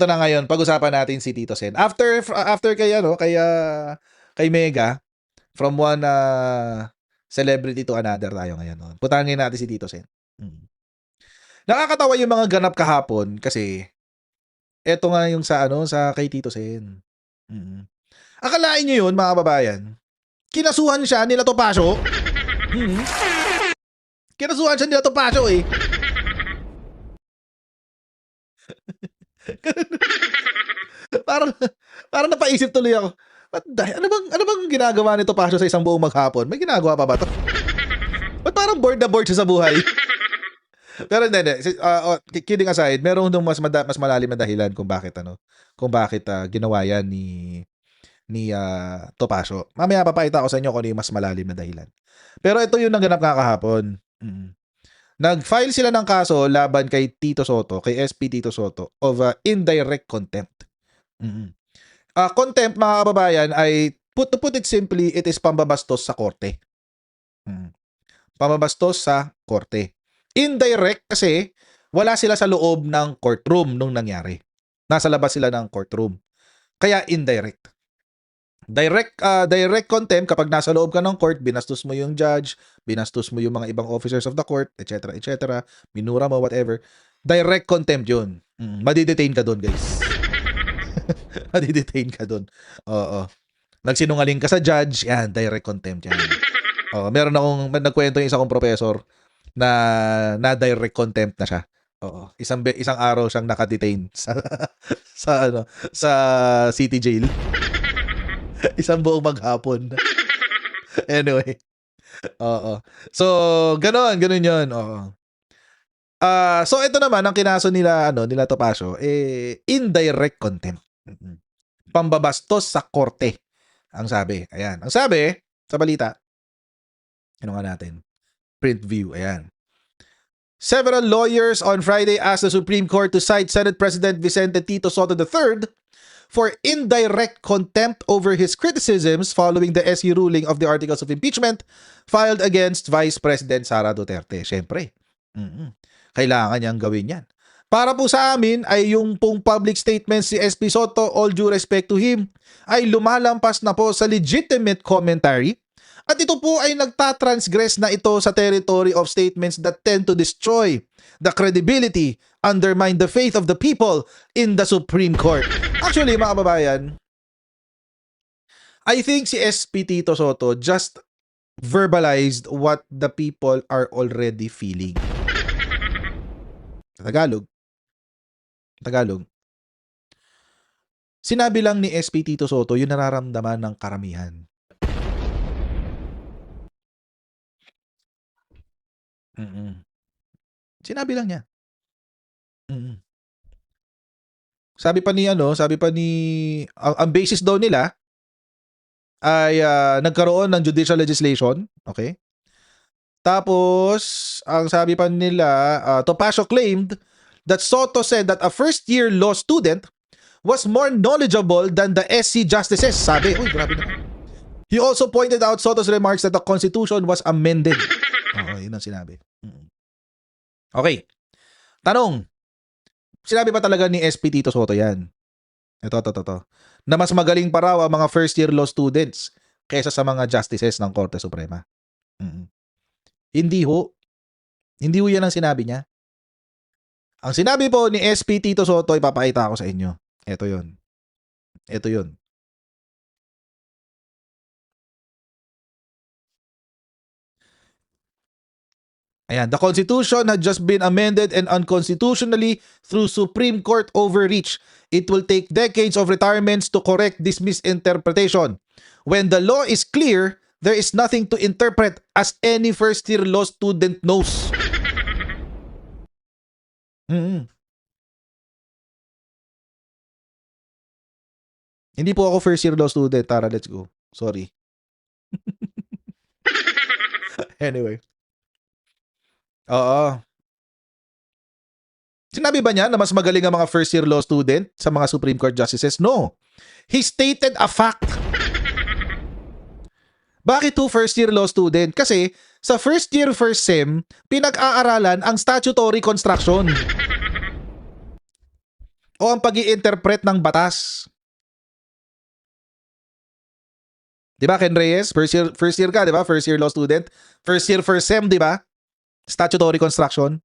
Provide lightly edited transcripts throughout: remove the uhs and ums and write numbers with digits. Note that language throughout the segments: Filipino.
Eto na ngayon, pag-usapan natin si Tito Sen. After kay ano, kay Mega, from one celebrity to another tayo ngayon. No? Putangin natin si Tito Sen. Nakakatawa yung mga ganap kahapon kasi eto nga yung sa kay Tito Sen. Akalain nyo yun, mga kababayan, kinasuhan siya nila Topacio. Kinasuhan siya nila Topacio eh. parang napaisip tuloy ako. Ano bang ginagawa ni Topacio sa isang buong maghapon? May ginagawa pa ba to? Ba't parang bored na bored siya sa buhay? Pero hindi. Kidding aside, meron dong mas malalim na dahilan kung bakit ginawa yan ni Topacio. Mamaya papakita ko sa inyo kung ano yung mas malalim na dahilan. Pero ito yung naganap nga kahapon. Nag-file sila ng kaso laban kay Tito Sotto, kay SP Tito Sotto of indirect contempt. Contempt, mga kababayan, ay to put it simply, it is pambabastos sa korte. Pambabastos sa korte. Indirect kasi wala sila sa loob ng courtroom nung nangyari. Nasa labas sila ng courtroom. Kaya indirect. Direct contempt kapag nasa loob ka ng court, binastos mo yung judge, binastos mo yung mga ibang officers of the court, etc., minura mo, whatever. Direct contempt yun. Madidetain ka doon, guys. Madidetain ka doon. Oo. Nagsinungaling ka sa judge, yan, direct contempt yan. Meron akong nagkwento yung isa kong professor na direct contempt na siya. Oo. Isang araw siyang nakadetain sa city jail. Isang buong maghapon. Anyway. Oo. So, ganun yun. Oo. So ito naman ang kinaso nila Topacio, indirect contempt. Pambabastos sa korte. Ang sabi. Ayan. Ang sabi sa balita. Ano nga natin? Print view. Ayan. Several lawyers on Friday asked the Supreme Court to cite Senate President Vicente Tito Sotto III for indirect contempt over his criticisms following the SU ruling of the articles of impeachment filed against Vice President Sara Duterte. Siyempre, kailangan niyang gawin yan. Para po sa amin ay yung pong public statements si SP Sotto, all due respect to him, ay lumalampas na po sa legitimate commentary at ito po ay nagtatransgress na ito sa territory of statements that tend to destroy the credibility, undermine the faith of the people in the Supreme Court. Actually, mga kababayan, I think si SP Tito Sotto just verbalized what the people are already feeling. Tagalog. Sinabi lang ni SP Tito Sotto yung nararamdaman ng karamihan. Sinabi lang niya. Sabi pa ni ang basis daw nila ay nagkaroon ng judicial legislation, okay? Tapos ang sabi pa nila, Topacio claimed that Sotto said that a first-year law student was more knowledgeable than the SC justices. Sabi, grabe naman. He also pointed out Sotto's remarks that the Constitution was amended. Yun ang sinabi. Okay. Tanong. Sinabi ba talaga ni SP Tito Sotto yan? Ito. Na mas magaling pa raw ang mga first-year law students kaysa sa mga justices ng Korte Suprema. Hindi ho. Hindi ho yan ang sinabi niya. Ang sinabi po ni SP Tito Sotto, ipapakita ko sa inyo. Ito yun. Ayan, the Constitution had just been amended and unconstitutionally through Supreme Court overreach. It will take decades of retirements to correct this misinterpretation. When the law is clear, there is nothing to interpret, as any first-year law student knows. Hindi po ako first-year law student. Tara, let's go. Sorry. Anyway. Oo. Sinabi ba niya na mas magaling ang mga first-year law student sa mga Supreme Court justices? No. He stated a fact. Bakit to first-year law student? Kasi sa first year, first sem, pinag-aaralan ang statutory construction. o ang pag-i-interpret ng batas? Di ba, Ken Reyes? First year ka, di ba? First year law student. First year, first sem, di ba? Statutory construction.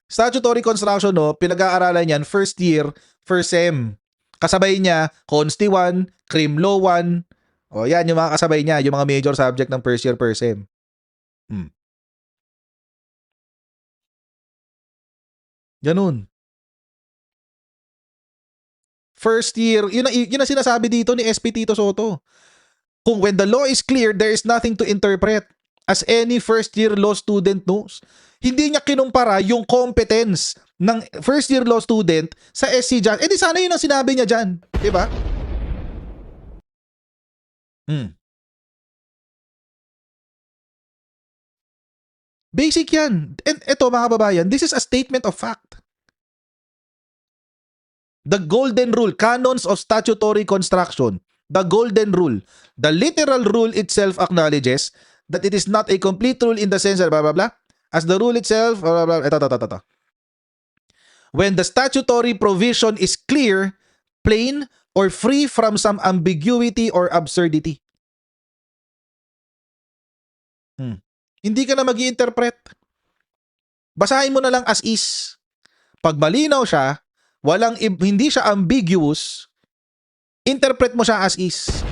Statutory construction, no, pinag-aaralan yan, first year, first sem. Kasabay niya, Consti 1, Crim Law 1. O yan, yung mga kasabay niya, yung mga major subject ng first year, first sem. Ganun. First year, yun ang sinasabi dito ni SP Tito Soto. Kung when the law is clear, there is nothing to interpret. As any first year law student knows. Hindi niya kinumpara yung competence ng first year law student sa SC Just. Eh di sana yun ang sinabi niya dyan. Diba? Basic yan. And eto mga kababayan, this is a statement of fact. The golden rule, canons of statutory construction. The golden rule. The literal rule itself acknowledges that it is not a complete rule in the sense that blah blah blah. As the rule itself, blah blah blah. Ito. When the statutory provision is clear, plain, or free from some ambiguity or absurdity. Hindi ka na mag-i-interpret. Basahin mo na lang as is. Pag malinaw siya, hindi siya ambiguous, interpret mo siya as is.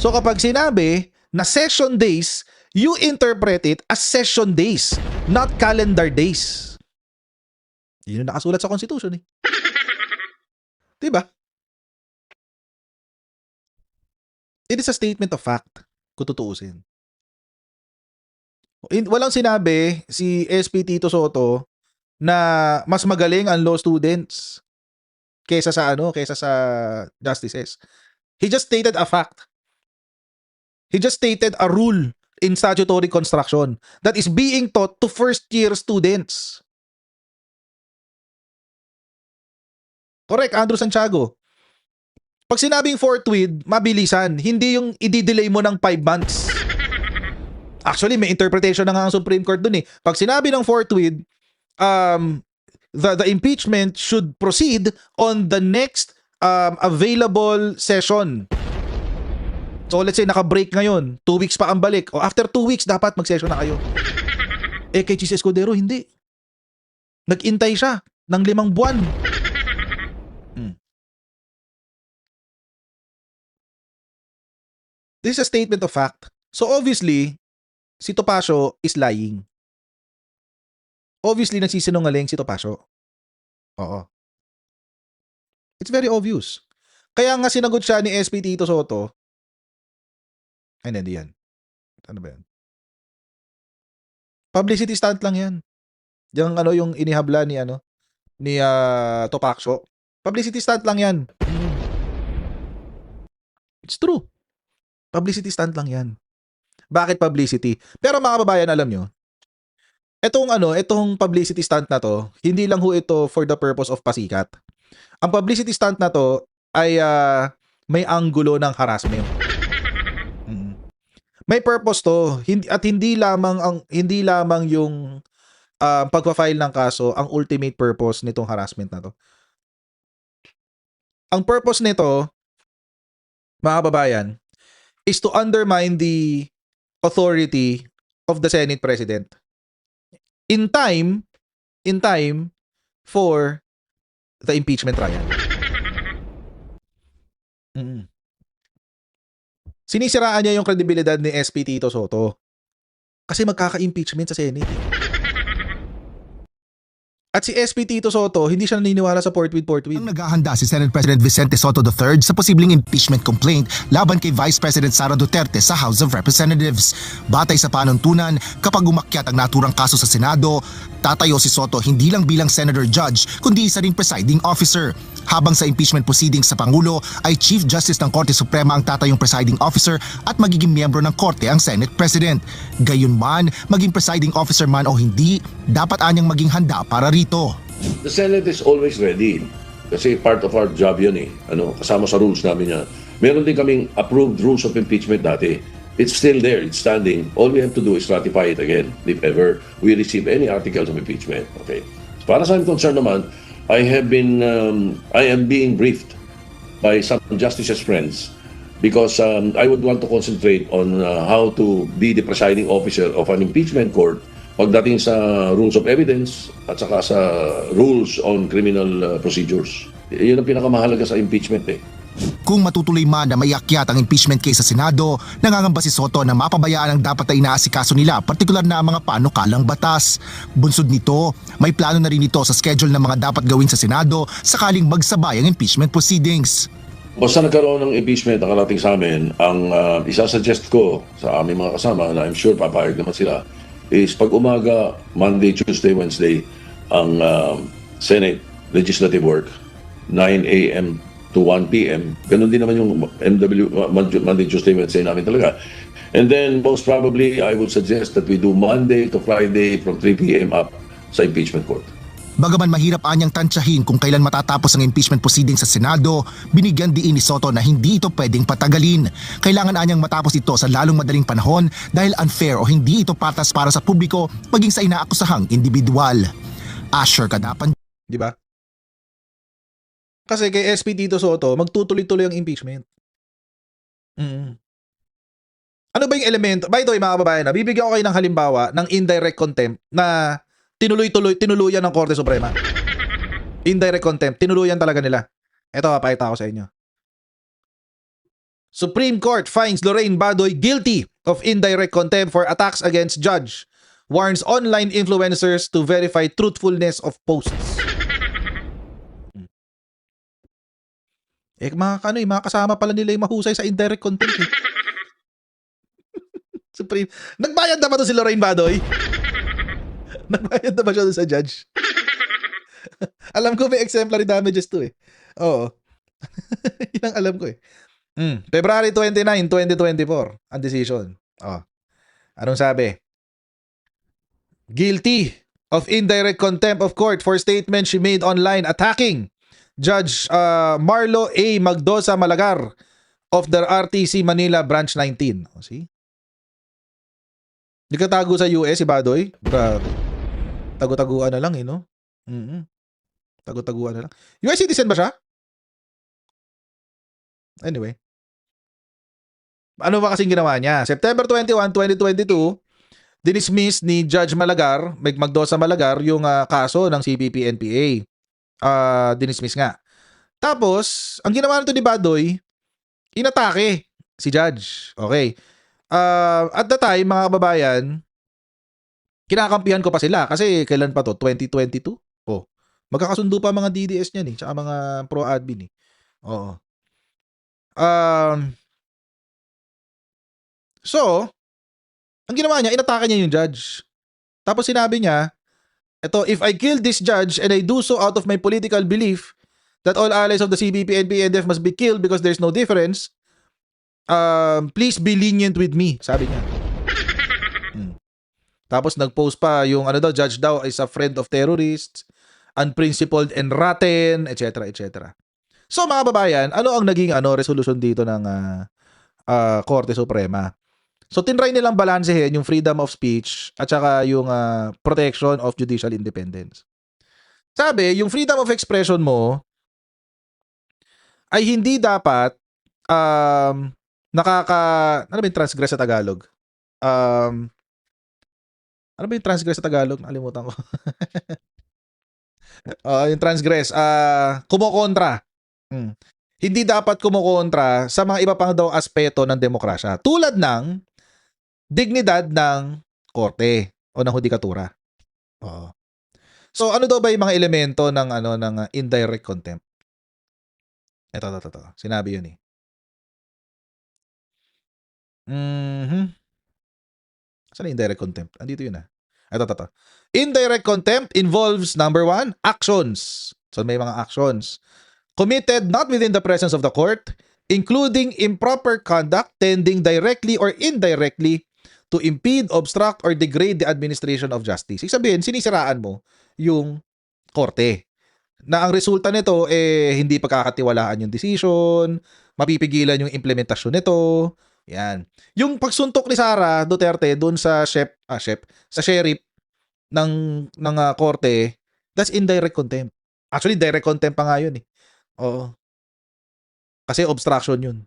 So kapag sinabi na session days, you interpret it as session days, not calendar days. Yun yung nakasulat sa Constitution eh. Diba? It is a statement of fact, kung tutuusin. Walang sinabi si SP Tito Soto na mas magaling ang law students kaysa sa justices. He just stated a fact. He just stated a rule in statutory construction that is being taught to first year students. Correct, Andrew Santiago. Pag sinabing forthwith, mabilisan. Hindi yung i-delay mo ng 5 months. Actually, may interpretation na nga ang Supreme Court dun eh. Pag sinabi ng forthwith, the impeachment should proceed on the next available session. So let's say naka-break ngayon, 2 weeks pa ang balik. O after 2 weeks, dapat mag-session na kayo. Eh kay Chis Escudero, hindi. Nag-intay siya ng 5 buwan. This is a statement of fact. So obviously, si Topacio is lying. Obviously, nagsisinungaling si Topacio. Oo. It's very obvious. Kaya nga sinagot siya ni SP Tito Soto. Ay, hindi yan. Ano ba yan? Publicity stunt lang yan. Yung inihabla ni Topacio. Publicity stunt lang yan. It's true. Publicity stunt lang yan. Bakit publicity? Pero mga kababayan, alam nyo, itong publicity stunt na to, hindi lang ho ito for the purpose of pasikat. Ang publicity stunt na to ay may anggulo ng harassment. May purpose to, hindi lamang yung pagpa-file ng kaso ang ultimate purpose nitong harassment na to. Ang purpose nito, mga kababayan, is to undermine the authority of the Senate President in time for the impeachment trial. Sinisiraan niya yung kredibilidad ni SP Tito Soto kasi magkaka-impeachment sa Senate. At si SP Tito Soto, hindi siya naniniwala sa forthwith. Ang naghahanda si Senate President Vicente Sotto III sa posibleng impeachment complaint laban kay Vice President Sara Duterte sa House of Representatives. Batay sa panuntunan, kapag umakyat ang naturang kaso sa Senado, tatayo si Sotto hindi lang bilang Senator Judge kundi isa ring presiding officer. Habang sa impeachment proceedings sa Pangulo ay Chief Justice ng Korte Suprema ang tatayong presiding officer at magiging miyembro ng Korte ang Senate President. Gayunman, maging presiding officer man o hindi, dapat anyang maging handa para rito. The Senate is always ready. Kasi part of our job yun eh. Kasama sa rules namin yan. Meron din kaming approved rules of impeachment dati. It's still there, it's standing. All we have to do is ratify it again if ever we receive any articles of impeachment. Okay. Para sa akin concern naman, I am being briefed by some justices friends because I would want to concentrate on how to be the presiding officer of an impeachment court pagdating sa rules of evidence at saka sa rules on criminal procedures. Yun ang pinakamahalaga sa impeachment eh. Kung matutuloy man na maiakyat ang impeachment case sa Senado, nangangamba si Soto na mapabayaan ang dapat na inaasikaso nila, partikular na ang mga panukalang batas. Bunsod nito, may plano na rin ito sa schedule ng mga dapat gawin sa Senado sakaling magsabay ang impeachment proceedings. Basta nagkaroon ng impeachment ang karating sa amin, ang isasuggest ko sa aming mga kasama na I'm sure papayag naman sila is pag umaga, Monday, Tuesday, Wednesday, ang Senate legislative work, 9 a.m. to 1 p.m. Ganun din naman yung Monday, Tuesday, Wednesday namin talaga. And then most probably, I would suggest that we do Monday to Friday from 3 p.m. up sa impeachment court. Bagaman mahirap anyang tansyahin kung kailan matatapos ang impeachment proceedings sa Senado, binigyan diin ni Soto na hindi ito pwedeng patagalin. Kailangan anyang matapos ito sa lalong madaling panahon dahil unfair o hindi ito patas para sa publiko maging sa inaakusahang individual. Asher Kadapan. Di ba? Kasi kay SP Tito Soto, magtutuloy-tuloy ang impeachment. Ano ba yung elemento? By the way, mga kababayan, bibigyan ko kayo ng halimbawa ng indirect contempt na tinuluyan ng Korte Suprema. Indirect contempt, tinuluyan talaga nila. Ito, papakita ko sa inyo. Supreme Court finds Lorraine Badoy guilty of indirect contempt for attacks against judge. Warns online influencers to verify truthfulness of posts. Mga kasama pala nila yung mahusay sa indirect contempt. Supreme. Nagbayad na ba to si Lorraine Badoy? Nagbayad na ba siya sa judge? Alam ko may exemplary damages to eh. Oo. Yan ang alam ko eh. February 29, 2024. Ang decision. Anong sabi? Guilty of indirect contempt of court for statements she made online attacking Judge Marlo A. Magdosa Malagar of the RTC Manila Branch 19. See? Di ka tago sa US si Badoy? Grabe. Tago-taguan na lang eh, no? Tago-taguan na lang. US citizen ba siya? Anyway. Ano ba kasing ginawa niya? September 21, 2022, dinismiss ni Judge Malagar, Magdosa Malagar, yung kaso ng CPP-NPA. Dinismiss nga. Tapos, ang ginawa nito ni Badoy, inatake si Judge. Okay. At the time, mga kababayan, kinakampihan ko pa sila kasi kailan pa to? 2022? Magkakasundo pa mga DDS niyan eh, tsaka mga pro-admin eh. Oo. So, ang ginawa niya, inatake niya yung judge. Tapos sinabi niya, if I kill this judge and I do so out of my political belief that all allies of the CBP and PNF must be killed because there's no difference, please be lenient with me, sabi niya. Tapos nag-post pa yung judge daw is a friend of terrorists, unprincipled and rotten, etc. etc. So mga babayan, ano ang naging resolution dito ng Korte Suprema? So tinry nilang balansehin yung freedom of speech at saka yung protection of judicial independence. Sabi, yung freedom of expression mo ay hindi dapat ano ba yung transgress sa Tagalog? Ano ba yung transgress sa Tagalog? Nakalimutan ko. Yung transgress, kumokontra. Hindi dapat kumokontra sa mga iba pang daw aspeto ng demokrasya. Tulad ng dignidad ng korte o ng hudikatura. So ano daw ba yung mga elemento ng ng indirect contempt? Ito. Sinabi yun eh. Saan indirect contempt? Andito yun ah. Ito. Indirect contempt involves, number 1, actions. So may mga actions committed not within the presence of the court, including improper conduct tending directly or indirectly to impede, obstruct, or degrade the administration of justice. Ibig sabihin, sinisiraan mo yung korte. Na ang resulta nito, hindi pagkakatiwalaan yung decision, mapipigilan yung implementasyon nito. Yan. Yung pagsuntok ni Sara Duterte doon sa sa sheriff ng korte, That's indirect contempt. Actually, direct contempt pa nga yun eh. Oo. Kasi obstruction yun.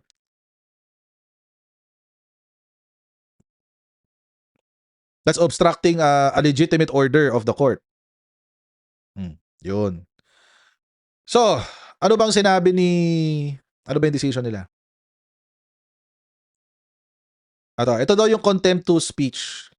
That's obstructing a legitimate order of the court. Yun. So, ano bang sinabi ni... Ano ba yung decision nila? Ito daw yung contempt to speech.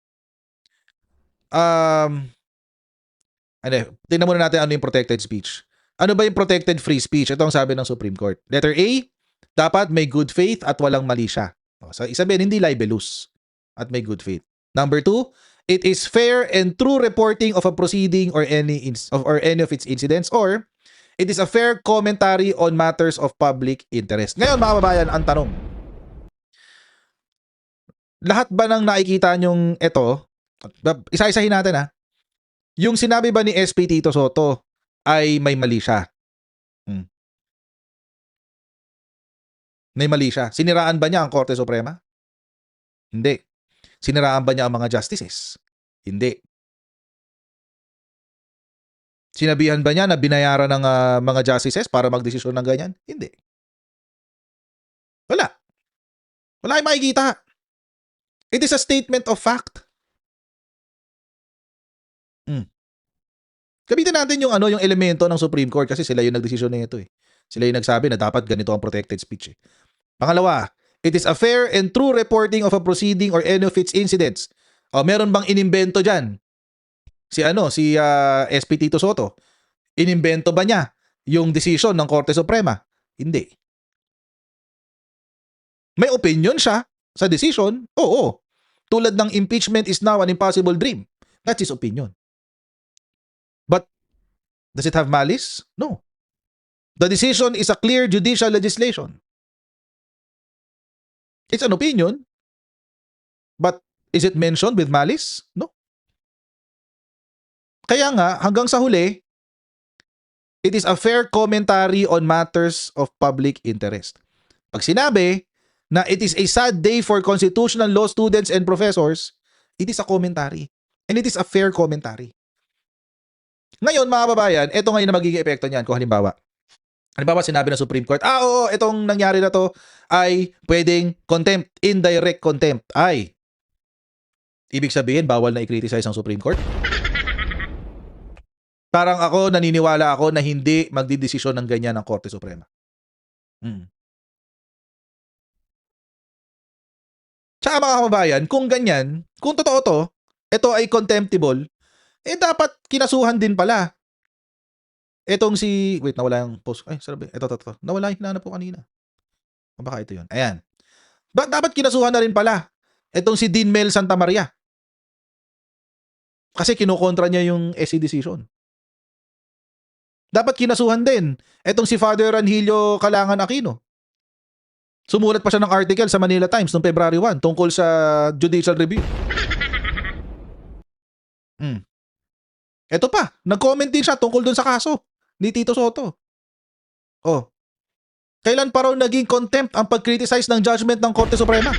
Tingnan muna natin ano yung protected speech. Ano ba yung protected free speech? Ito ang sabi ng Supreme Court. Letter A, dapat may good faith at walang mali siya. So, isabihin, hindi libelous at may good faith. Number 2, it is fair and true reporting of a proceeding or any of its incidents, or it is a fair commentary on matters of public interest. Ngayon, mga kababayan, ang tanong. Lahat ba ng nakikita nyong ito, isa-isahin natin ha, yung sinabi ba ni SP Tito Sotto ay may mali siya? May mali siya. Siniraan ba niya ang Korte Suprema? Hindi. Siniraan ba niya ang mga justices? Hindi. Sinabihan ba niya na binayaran ng mga justices para magdesisyon ng ganyan? Hindi. Wala. Wala kayong makikita. It is a statement of fact. Gamitin natin yung elemento ng Supreme Court kasi sila yung nagdesisyon na ito eh. Sila yung nagsabi na dapat ganito ang protected speech eh. Pangalawa, it is a fair and true reporting of a proceeding or any of its incidents. Meron bang inimbento dyan? Si SP Tito Sotto. Inimbento ba niya yung decision ng Korte Suprema? Hindi. May opinion siya sa decision? Oo. Tulad ng impeachment is now an impossible dream. That's his opinion. But does it have malice? No. The decision is a clear judicial legislation. It's an opinion. But is it mentioned with malice? No. Kaya nga, hanggang sa huli, it is a fair commentary on matters of public interest. Pag sinabi na it is a sad day for constitutional law students and professors, it is a commentary. And it is a fair commentary. Ngayon, mga babayan, ito ngayon na magiging epekto niyan kung halimbawa sinabi ng Supreme Court, oo, itong nangyari na to ay pwedeng contempt, indirect contempt. Ay, ibig sabihin, bawal na i-criticize ang Supreme Court? Parang naniniwala ako na hindi magdidesisyon ng ganyan ng Korte Suprema. Tsaka mga kababayan, kung ganyan, kung totoo to, ito ay contemptible, dapat kinasuhan din pala. Etong nawala yung post. Ay, sarap. Ito. Nawala yung hinanap ko kanina. Baka ito yun. Ayan. Dapat kinasuhan na rin pala. Etong si Dean Mel Santa Maria. Kasi kinukontra niya yung SC decision. Dapat kinasuhan din. Etong si Father Ranhilio Calangan Aquino. Sumulat pa siya ng article sa Manila Times noong February 1 tungkol sa judicial review. Ito pa, nag-comment din siya tungkol dun sa kaso ni Tito Sotto. Kailan pa raw naging contempt ang pag-criticize ng judgment ng Korte Suprema?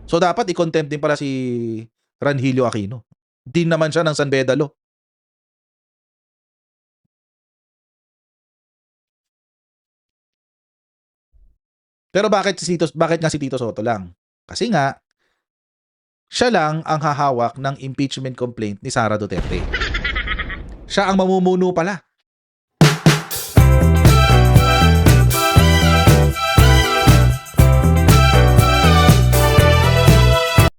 So dapat i-contempt din pala si Ranhilio Aquino. Din naman siya ng San Beda Law. Pero bakit nga si Tito Sotto lang? Kasi nga, siya lang ang hahawak ng impeachment complaint ni Sara Duterte. Siya ang mamumuno pala